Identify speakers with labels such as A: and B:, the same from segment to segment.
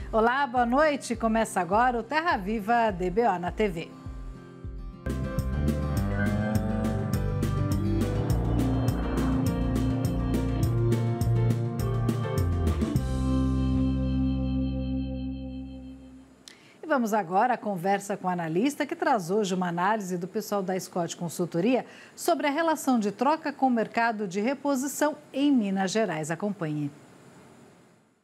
A: Olá, boa noite. Começa agora o Terra Viva DBO na TV. E vamos agora à conversa com o analista que traz hoje uma análise do pessoal da Scott Consultoria sobre a relação de troca com o mercado de reposição em Minas Gerais. Acompanhe.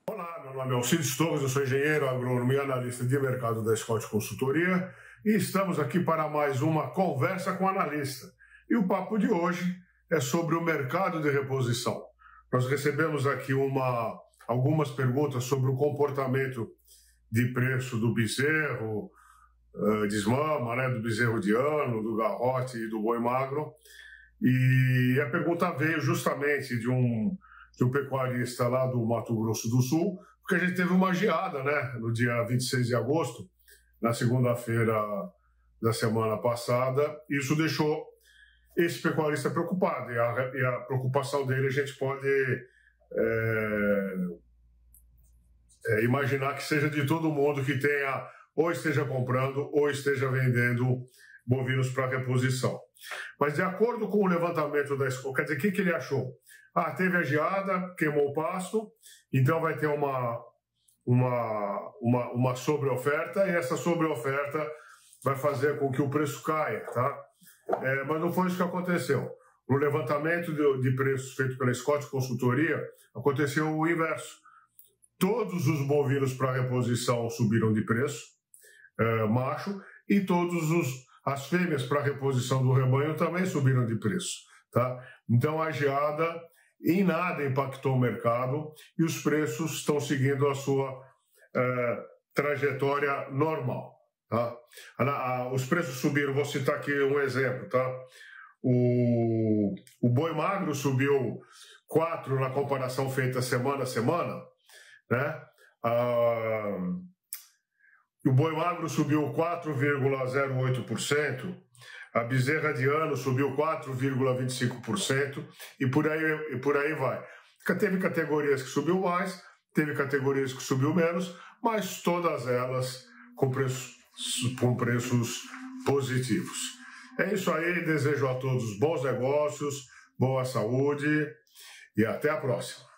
B: Olá, meu nome é Alcides Torres, eu sou engenheiro agrônomo e analista de mercado da Scott Consultoria e estamos aqui para mais uma conversa com o analista. E o papo de hoje é sobre o mercado de reposição. Nós recebemos aqui algumas perguntas sobre o comportamento de preço do bezerro, desmama, do bezerro de ano, do garrote e do boi magro. E a pergunta veio justamente de um pecuarista lá do Mato Grosso do Sul, porque a gente teve uma geada, no dia 26 de agosto, na segunda-feira da semana passada. Isso deixou esse pecuarista preocupado, e a preocupação dele a gente pode imaginar que seja de todo mundo que tenha, ou esteja comprando, ou esteja vendendo bovinos para reposição. Mas de acordo com o levantamento da Scott, quer dizer, o que ele achou? Teve a geada, queimou o pasto, então vai ter uma sobreoferta, e essa sobreoferta vai fazer com que o preço caia, tá? Mas não foi isso que aconteceu. No levantamento de preços feito pela Scott Consultoria, aconteceu o inverso. Todos os bovinos para reposição subiram de preço, macho, e as fêmeas para reposição do rebanho também subiram de preço, tá? Então a geada em nada impactou o mercado e os preços estão seguindo a sua trajetória normal, tá? Os preços subiram, vou citar aqui um exemplo, tá? O boi magro subiu 4 na comparação feita semana a semana, o boi magro subiu 4,08%, a bezerra de ano subiu 4,25% e por aí vai. Teve categorias que subiu mais, teve categorias que subiu menos, mas todas elas com preços positivos. É isso aí, desejo a todos bons negócios, boa saúde e até a próxima.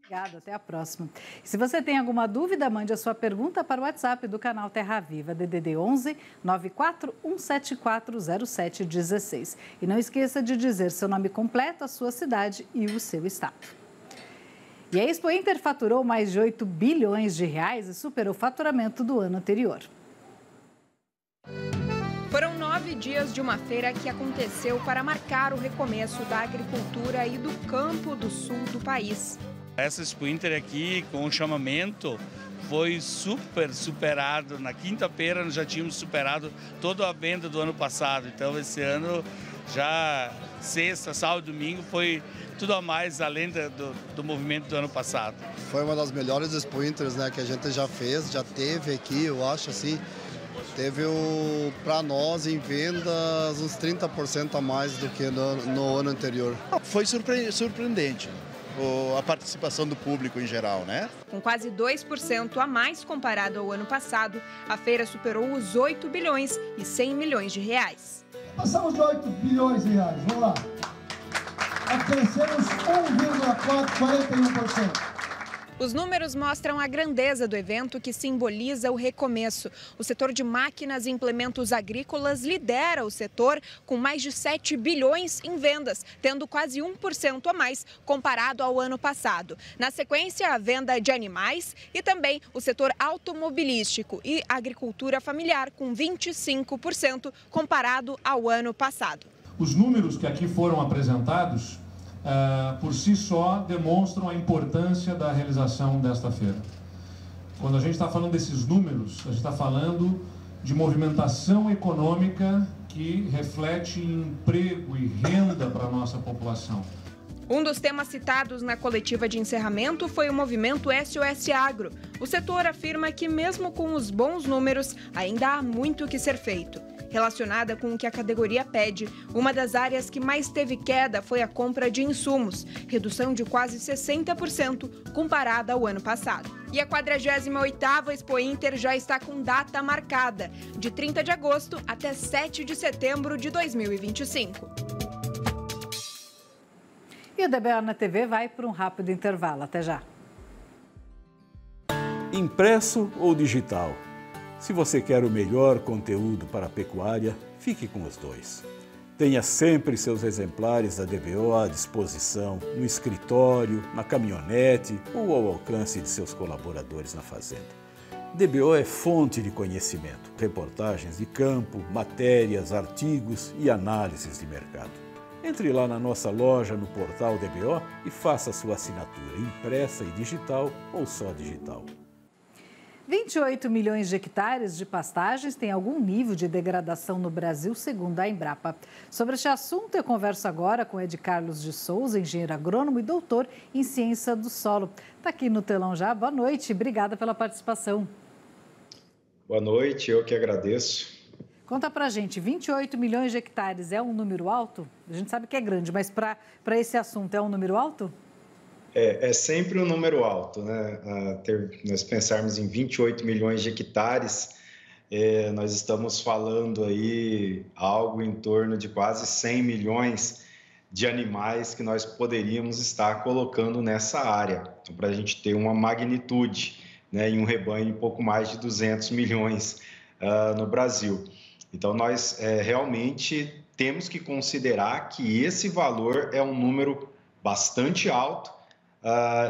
A: Obrigada, até a próxima. E se você tem alguma dúvida, mande a sua pergunta para o WhatsApp do canal Terra Viva, DDD 11 94 174 0716. E não esqueça de dizer seu nome completo, a sua cidade e o seu estado. E a Expo Inter faturou mais de 8 bilhões de reais e superou o faturamento do ano anterior.
C: Foram 9 dias de uma feira que aconteceu para marcar o recomeço da agricultura e do campo do sul do país.
D: Essa Expo Inter aqui, com o chamamento, foi superado. Na quinta-feira nós já tínhamos superado toda a venda do ano passado. Então esse ano, já sexta, sábado e domingo, foi tudo a mais além do movimento do ano passado.
E: Foi uma das melhores Expo Inters, que a gente já fez, já teve aqui, eu acho assim. Teve para nós em vendas uns 30% a mais do que no ano anterior.
F: Foi surpreendente a participação do público em geral,
C: Com quase 2% a mais comparado ao ano passado, a feira superou os 8 bilhões e 100 milhões de reais.
G: Passamos de 8 bilhões de reais, vamos lá. Crescemos 1,41%.
C: Os números mostram a grandeza do evento que simboliza o recomeço. O setor de máquinas e implementos agrícolas lidera o setor com mais de 7 bilhões em vendas, tendo quase 1% a mais comparado ao ano passado. Na sequência, a venda de animais e também o setor automobilístico e agricultura familiar com 25% comparado ao ano passado.
H: Os números que aqui foram apresentados por si só demonstram a importância da realização desta feira. Quando a gente está falando desses números, a gente está falando de movimentação econômica que reflete em emprego e renda para a nossa população.
C: Um dos temas citados na coletiva de encerramento foi o movimento SOS Agro. O setor afirma que mesmo com os bons números, ainda há muito que ser feito. Relacionada com o que a categoria pede, uma das áreas que mais teve queda foi a compra de insumos, redução de quase 60% comparada ao ano passado. E a 48ª Expo Inter já está com data marcada, de 30 de agosto até 7 de setembro de 2025.
A: E o DBO na TV vai para um rápido intervalo. Até já.
I: Impresso ou digital? Se você quer o melhor conteúdo para a pecuária, fique com os dois. Tenha sempre seus exemplares da DBO à disposição, no escritório, na caminhonete ou ao alcance de seus colaboradores na fazenda. DBO é fonte de conhecimento, reportagens de campo, matérias, artigos e análises de mercado. Entre lá na nossa loja no portal DBO e faça sua assinatura impressa e digital ou só digital.
A: 28 milhões de hectares de pastagens têm algum nível de degradação no Brasil, segundo a Embrapa. Sobre este assunto, eu converso agora com Ed Carlos de Souza, engenheiro agrônomo e doutor em ciência do solo. Está aqui no telão já. Boa noite, obrigada pela participação.
J: Boa noite, eu que agradeço.
A: Conta pra gente, 28 milhões de hectares é um número alto? A gente sabe que é grande, mas para esse assunto é um número alto?
J: É sempre um número alto, né? Nós pensarmos em 28 milhões de hectares, nós estamos falando aí algo em torno de quase 100 milhões de animais que nós poderíamos estar colocando nessa área. Então, para a gente ter uma magnitude, né, em um rebanho de pouco mais de 200 milhões no Brasil. Então, nós realmente temos que considerar que esse valor é um número bastante alto,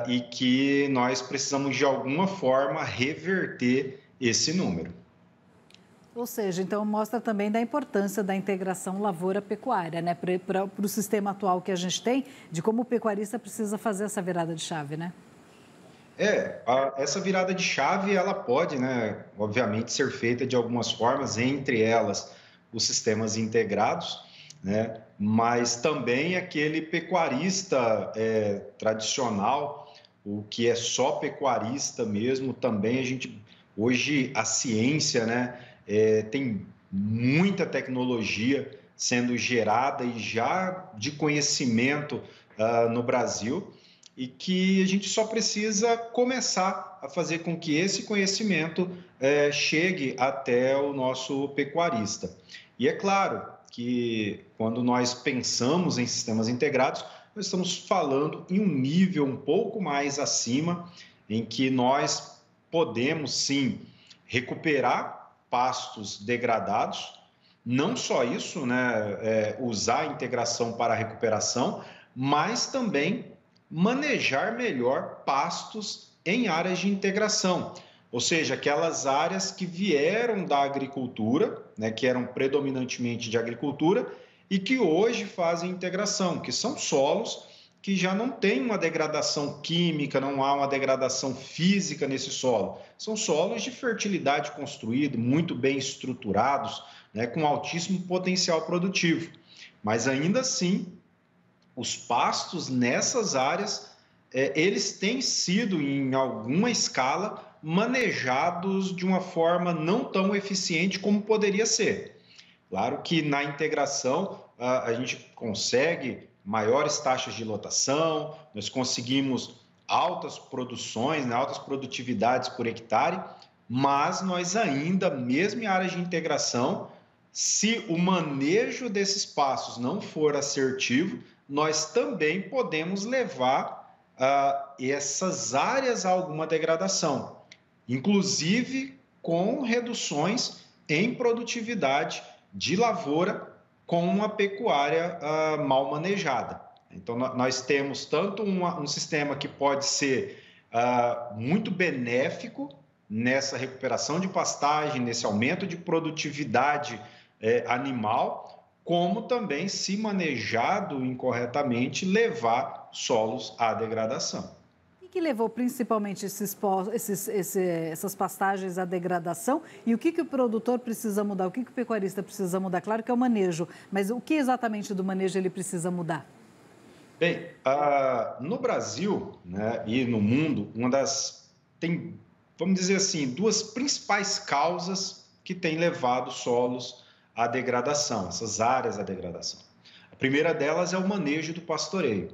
J: e que nós precisamos, de alguma forma, reverter esse número.
A: Ou seja, então mostra também da importância da integração lavoura-pecuária, né? Para o sistema atual que a gente tem, de como o pecuarista precisa fazer essa virada de chave, né?
J: Essa virada de chave, ela pode, né, obviamente, ser feita de algumas formas, entre elas os sistemas integrados, né? Mas também aquele pecuarista tradicional, o que é só pecuarista mesmo, também hoje a ciência, né, tem muita tecnologia sendo gerada e já de conhecimento no Brasil, e que a gente só precisa começar a fazer com que esse conhecimento chegue até o nosso pecuarista. E é claro que quando nós pensamos em sistemas integrados, nós estamos falando em um nível um pouco mais acima, em que nós podemos, sim, recuperar pastos degradados, não só isso, né, usar a integração para a recuperação, mas também manejar melhor pastos em áreas de integração. Ou seja, aquelas áreas que vieram da agricultura, né, que eram predominantemente de agricultura e que hoje fazem integração, que são solos que já não têm uma degradação química, não há uma degradação física nesse solo. São solos de fertilidade construída, muito bem estruturados, né, com altíssimo potencial produtivo. Mas ainda assim, os pastos nessas áreas, eles têm sido, em alguma escala, manejados de uma forma não tão eficiente como poderia ser. Claro que na integração a gente consegue maiores taxas de lotação, nós conseguimos altas produções, né, altas produtividades por hectare, mas nós ainda, mesmo em áreas de integração, se o manejo desses pastos não for assertivo, nós também podemos levar essas áreas a alguma degradação, inclusive com reduções em produtividade de lavoura com uma pecuária mal manejada. Então, nós temos tanto um sistema que pode ser muito benéfico nessa recuperação de pastagem, nesse aumento de produtividade animal, como também, se manejado incorretamente, levar solos à degradação.
A: O que levou principalmente essas pastagens à degradação e o que o produtor precisa mudar, o que o pecuarista precisa mudar? Claro que é o manejo, mas o que exatamente do manejo ele precisa mudar?
J: Bem, no Brasil, né, e no mundo, tem, vamos dizer assim, duas principais causas que têm levado solos à degradação, essas áreas à degradação. A primeira delas é o manejo do pastoreio.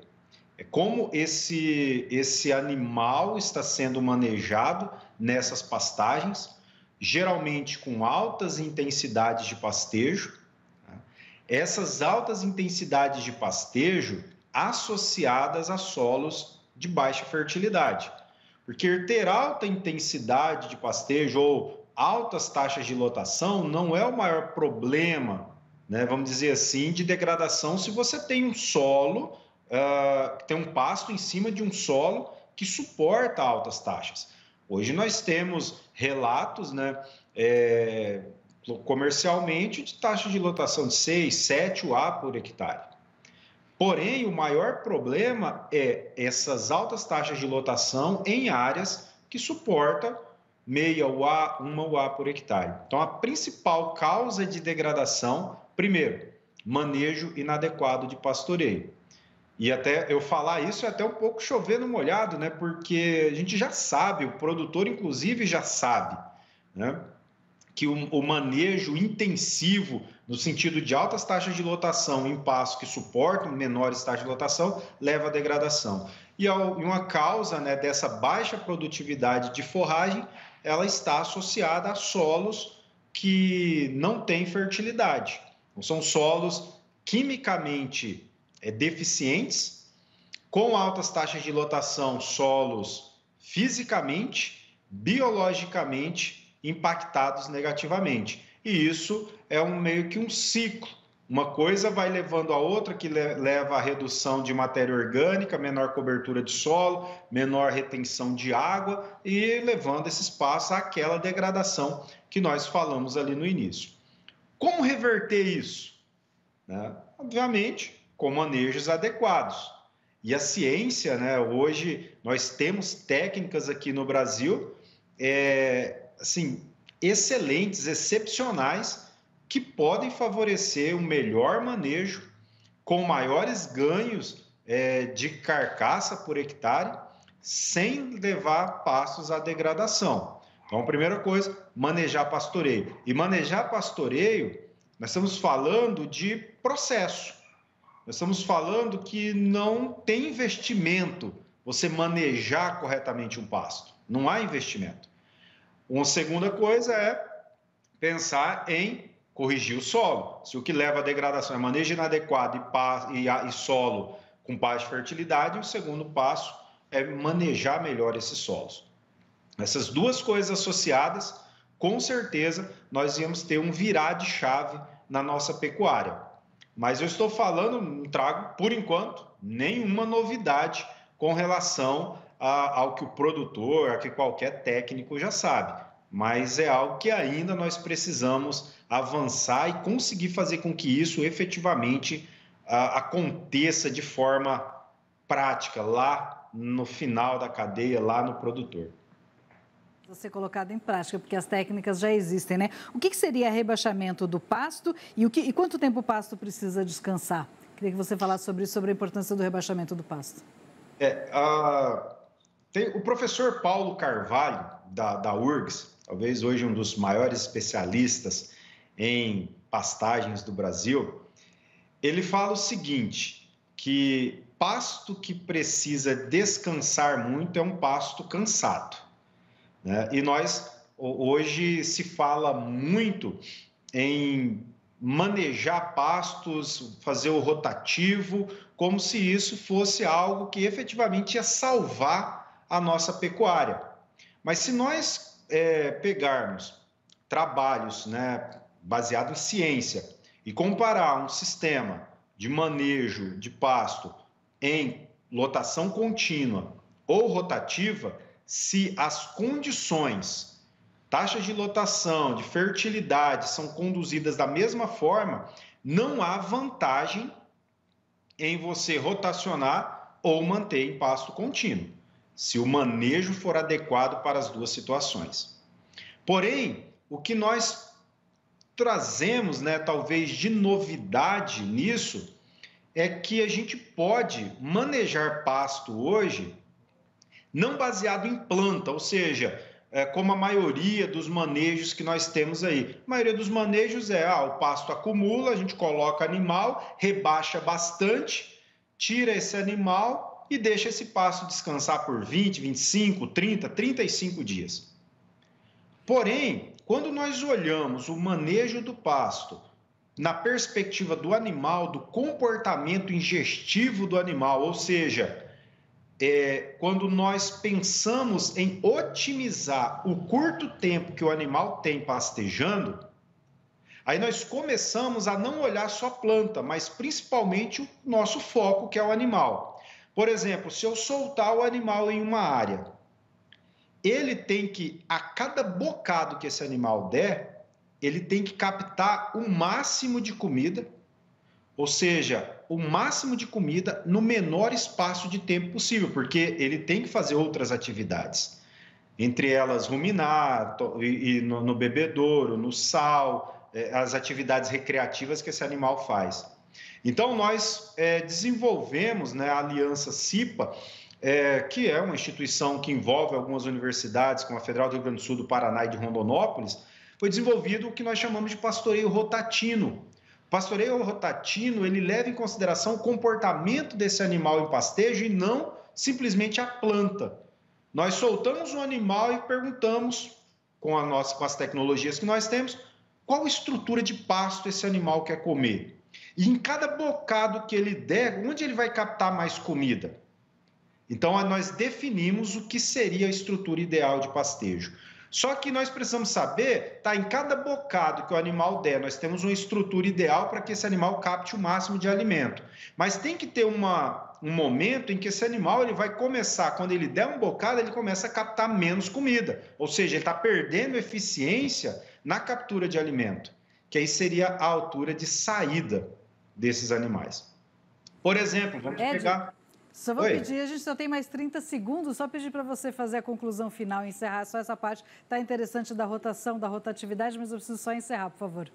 J: É como esse animal está sendo manejado nessas pastagens, geralmente com altas intensidades de pastejo. Essas altas intensidades de pastejo associadas a solos de baixa fertilidade. Porque ter alta intensidade de pastejo ou altas taxas de lotação não é o maior problema, né, vamos dizer assim, de degradação se você tem um solo, tem um pasto em cima de um solo que suporta altas taxas. Hoje nós temos relatos, né, comercialmente de taxa de lotação de 6, 7 UA por hectare. Porém, o maior problema é essas altas taxas de lotação em áreas que suportam meia UA, 1 UA por hectare. Então, a principal causa de degradação, primeiro, manejo inadequado de pastoreio. E até eu falar isso é até um pouco chover no molhado, né? Porque a gente já sabe, o produtor inclusive já sabe, né, que o manejo intensivo, no sentido de altas taxas de lotação em pastos que suportam menores taxas de lotação, leva à degradação. E uma causa, né, dessa baixa produtividade de forragem, ela está associada a solos que não têm fertilidade. São solos quimicamente deficientes, com altas taxas de lotação, solos fisicamente, biologicamente impactados negativamente. E isso é meio que um ciclo. Uma coisa vai levando a outra, que leva à redução de matéria orgânica, menor cobertura de solo, menor retenção de água e levando esse espaço àquela degradação que nós falamos ali no início. Como reverter isso? Obviamente, com manejos adequados. E a ciência, né, hoje nós temos técnicas aqui no Brasil assim, excelentes, excepcionais, que podem favorecer um melhor manejo, com maiores ganhos de carcaça por hectare, sem levar pastos à degradação. Então, a primeira coisa, manejar pastoreio. E manejar pastoreio, nós estamos falando de processo. Nós estamos falando que não tem investimento você manejar corretamente um pasto. Não há investimento. Uma segunda coisa é pensar em corrigir o solo. Se o que leva à degradação é manejo inadequado e solo com baixa fertilidade, o segundo passo é manejar melhor esses solos. Essas duas coisas associadas, com certeza, nós íamos ter um virar de chave na nossa pecuária. Mas eu estou falando, não trago, por enquanto, nenhuma novidade com relação ao que o produtor, ao que qualquer técnico já sabe. Mas é algo que ainda nós precisamos avançar e conseguir fazer com que isso efetivamente aconteça de forma prática, lá no final da cadeia, lá no produtor.
A: Ser colocado em prática, porque as técnicas já existem, né? O que seria rebaixamento do pasto e quanto tempo o pasto precisa descansar? Queria que você falasse sobre isso, sobre a importância do rebaixamento do pasto.
J: Tem o professor Paulo Carvalho, da URGS, talvez hoje um dos maiores especialistas em pastagens do Brasil, ele fala o seguinte, que pasto que precisa descansar muito é um pasto cansado. E nós, hoje, se fala muito em manejar pastos, fazer o rotativo, como se isso fosse algo que efetivamente ia salvar a nossa pecuária. Mas se nós pegarmos trabalhos, né, baseados em ciência e comparar um sistema de manejo de pasto em lotação contínua ou rotativa, se as condições, taxas de lotação, de fertilidade são conduzidas da mesma forma, não há vantagem em você rotacionar ou manter em pasto contínuo, se o manejo for adequado para as duas situações. Porém, o que nós trazemos, né, talvez de novidade nisso, é que a gente pode manejar pasto hoje não baseado em planta, ou seja, como a maioria dos manejos que nós temos aí. A maioria dos manejos o pasto acumula, a gente coloca animal, rebaixa bastante, tira esse animal e deixa esse pasto descansar por 20, 25, 30, 35 dias. Porém, quando nós olhamos o manejo do pasto na perspectiva do animal, do comportamento ingestivo do animal, ou seja, quando nós pensamos em otimizar o curto tempo que o animal tem pastejando, aí nós começamos a não olhar só a planta, mas principalmente o nosso foco, que é o animal. Por exemplo, se eu soltar o animal em uma área, ele tem que, a cada bocado que esse animal der, ele tem que captar o máximo de comida, ou seja, o máximo de comida no menor espaço de tempo possível, porque ele tem que fazer outras atividades, entre elas ruminar, no bebedouro, no sal, as atividades recreativas que esse animal faz. Então, nós desenvolvemos, a Aliança CIPA, que é uma instituição que envolve algumas universidades, como a Federal do Rio Grande do Sul, do Paraná e de Rondonópolis, foi desenvolvido o que nós chamamos de pastoreio rotatino. O pastoreio rotatino, ele leva em consideração o comportamento desse animal em pastejo e não simplesmente a planta. Nós soltamos um animal e perguntamos, com as tecnologias que nós temos, qual estrutura de pasto esse animal quer comer. E em cada bocado que ele der, onde ele vai captar mais comida? Então, nós definimos o que seria a estrutura ideal de pastejo. Só que nós precisamos saber, em cada bocado que o animal der, nós temos uma estrutura ideal para que esse animal capte o máximo de alimento. Mas tem que ter um momento em que esse animal ele vai começar, quando ele der um bocado, ele começa a captar menos comida. Ou seja, ele está perdendo eficiência na captura de alimento, que aí seria a altura de saída desses animais. Por exemplo, vamos pegar...
A: Só vou pedir, a gente só tem mais 30 segundos, só pedir para você fazer a conclusão final e encerrar só essa parte. Está interessante da rotação, da rotatividade, mas eu preciso só encerrar, por favor.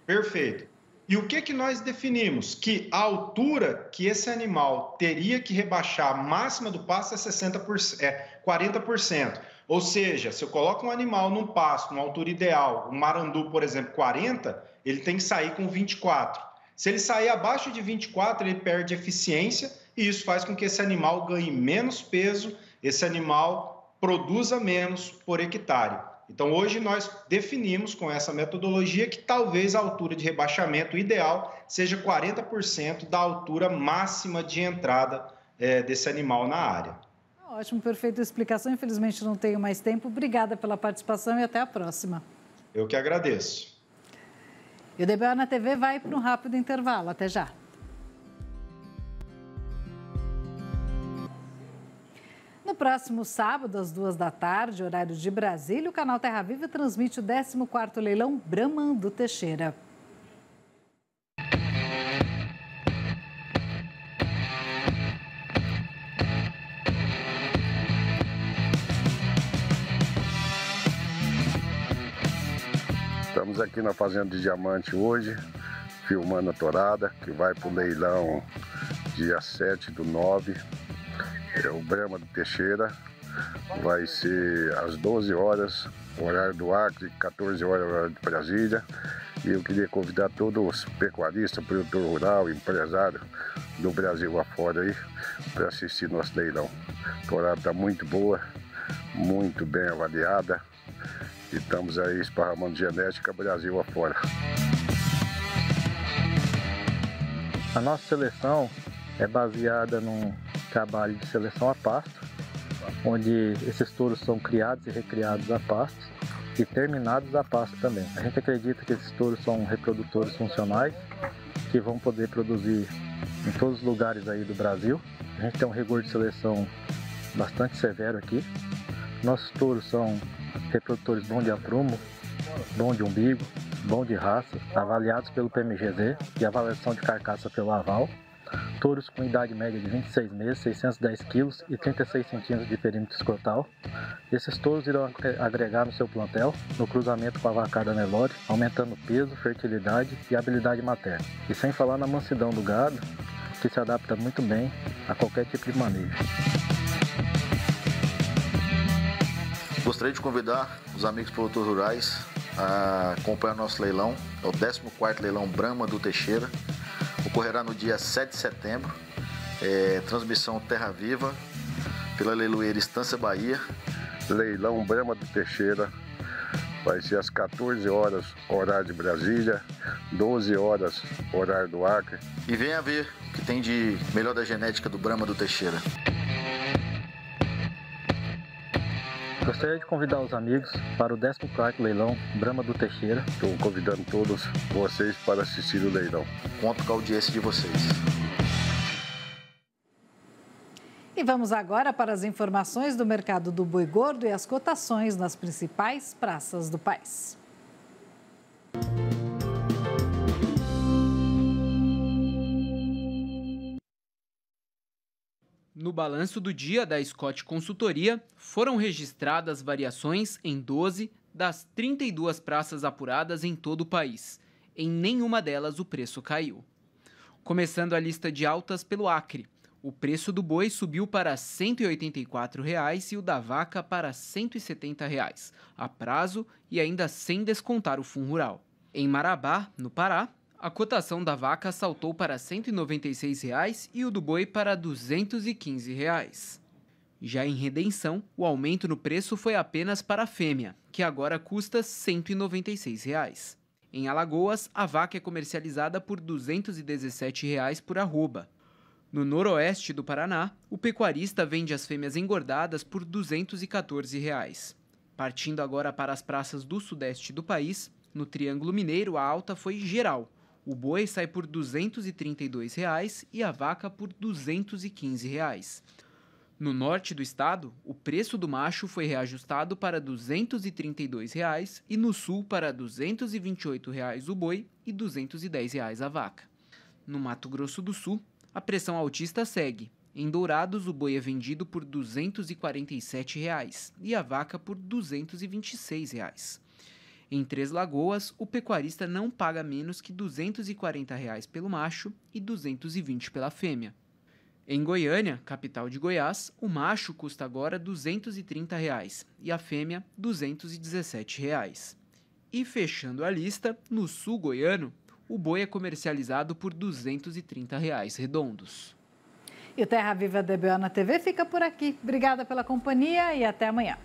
A: Perfeito.
J: E o que nós definimos? Que a altura que esse animal teria que rebaixar a máxima do pasto é 40%. Ou seja, se eu coloco um animal num pasto, numa altura ideal, um marandu, por exemplo, 40, ele tem que sair com 24. Se ele sair abaixo de 24, ele perde eficiência e isso faz com que esse animal ganhe menos peso, esse animal produza menos por hectare. Então, hoje nós definimos com essa metodologia que talvez a altura de rebaixamento ideal seja 40% da altura máxima de entrada desse animal na área.
A: Ótimo, perfeita explicação. Infelizmente não tenho mais tempo. Obrigada pela participação e até a próxima.
J: Eu que agradeço.
A: E o DBO na TV vai para um rápido intervalo. Até já. No próximo sábado, às 14h, horário de Brasília, o canal Terra Viva transmite o 14º leilão Brahman do Teixeira.
K: Estamos aqui na Fazenda de Diamante hoje, filmando a tourada, que vai para o leilão dia 7/9. É o Brahman do Teixeira. Vai ser às 12 horas, horário do Acre, 14 horas, horário de Brasília. E eu queria convidar todos os pecuaristas, produtor rural, empresário do Brasil afora aí, para assistir nosso leilão. A tourada está muito boa, muito bem avaliada. E estamos aí esparramando genética Brasil afora.
L: A nossa seleção é baseada num trabalho de seleção a pasto, onde esses touros são criados e recriados a pasto e terminados a pasto também. A gente acredita que esses touros são reprodutores funcionais, que vão poder produzir em todos os lugares aí do Brasil. A gente tem um rigor de seleção bastante severo aqui. Nossos touros são reprodutores bom de aprumo, bom de umbigo, bom de raça, avaliados pelo PMGZ e avaliação de carcaça pelo aval. Touros com idade média de 26 meses, 610 quilos e 36 centímetros de perímetro escrotal. Esses touros irão agregar no seu plantel, no cruzamento com a vacada Nelore, aumentando peso, fertilidade e habilidade materna. E sem falar na mansidão do gado, que se adapta muito bem a qualquer tipo de manejo.
M: Gostaria de convidar os amigos produtores rurais a acompanhar nosso leilão, é o 14º leilão Brahma do Teixeira. Ocorrerá no dia 7 de setembro, transmissão Terra Viva, pela leiloeira Estância Bahia.
K: Leilão Brahma do Teixeira, vai ser às 14 horas, horário de Brasília, 12 horas, horário do Acre.
M: E venha ver o que tem de melhor da genética do Brahma do Teixeira.
L: Gostaria de convidar os amigos para o 14º leilão Brahma do Teixeira.
K: Estou convidando todos vocês para assistir o leilão.
M: Conto com a audiência de vocês.
A: E vamos agora para as informações do mercado do boi gordo e as cotações nas principais praças do país.
N: No balanço do dia da Scott Consultoria, foram registradas variações em 12 das 32 praças apuradas em todo o país. Em nenhuma delas o preço caiu. Começando a lista de altas pelo Acre, o preço do boi subiu para R$ 184,00 e o da vaca para R$ 170,00, a prazo e ainda sem descontar o fundo rural. Em Marabá, no Pará, a cotação da vaca saltou para R$ 196,00 e o do boi para R$ 215,00. Já em Redenção, o aumento no preço foi apenas para a fêmea, que agora custa R$ 196,00. Em Alagoas, a vaca é comercializada por R$ 217,00 por arroba. No noroeste do Paraná, o pecuarista vende as fêmeas engordadas por R$ 214,00. Partindo agora para as praças do sudeste do país, no Triângulo Mineiro a alta foi geral. O boi sai por R$ 232,00 e a vaca por R$ 215,00. No norte do estado, o preço do macho foi reajustado para R$ 232,00 e no sul para R$ 228,00 o boi e R$ 210,00 a vaca. No Mato Grosso do Sul, a pressão altista segue. Em Dourados, o boi é vendido por R$ 247,00 e a vaca por R$ 226,00. Em Três Lagoas, o pecuarista não paga menos que R$ 240,00 pelo macho e R$ 220,00 pela fêmea. Em Goiânia, capital de Goiás, o macho custa agora R$ 230,00 e a fêmea R$ 217,00. E fechando a lista, no sul goiano, o boi é comercializado por R$ 230,00 redondos.
A: E o Terra Viva DBO na TV fica por aqui. Obrigada pela companhia e até amanhã.